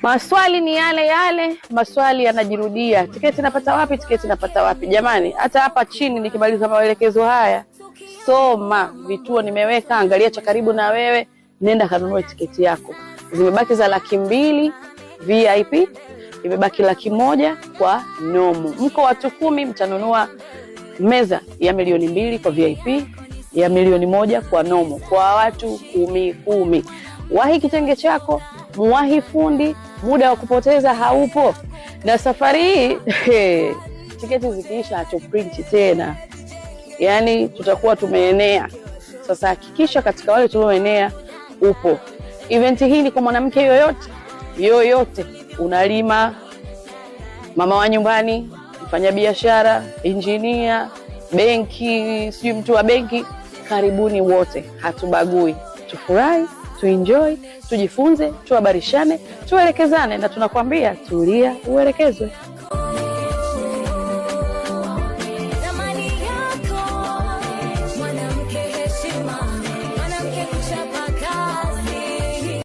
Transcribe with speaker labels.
Speaker 1: Maswali ni yale yale, maswali yanajirudia. Tiketi napata wapi? Tiketi napata wapi? Jamani, hata hapa chini nikimaliza maelekezo haya, soma vituo nimeweka, angalia cha karibu na wewe, nenda kanunue tiketi yako. Zimebaki za 200,000 VIP, imebaki 100,000 kwa nomo. Mko watu 10 mtanunua meza ya 2,200,000 kwa VIP, ya 1,100,000 kwa nomo. Kwa watu 10. Wahi kitenge chako, muwahi fundi, muda wa kupoteza haupo. Na safari hii tiketi zikiisha hatuprint tena. Yaani tutakuwa tumeenea. Sasa hakikisha katika wale tulioenea upo. Event hii ni kwa mwanamke yoyote, unalima, mama wa nyumbani, mfanya biashara, engineer, benki, sijui mtu wa benki, karibuni wote, hatubagui. Tufurahi, tuenjoy, tujifunze, tuhabarishane, tuelekezane, na tunakwambia tulia uelekezwe.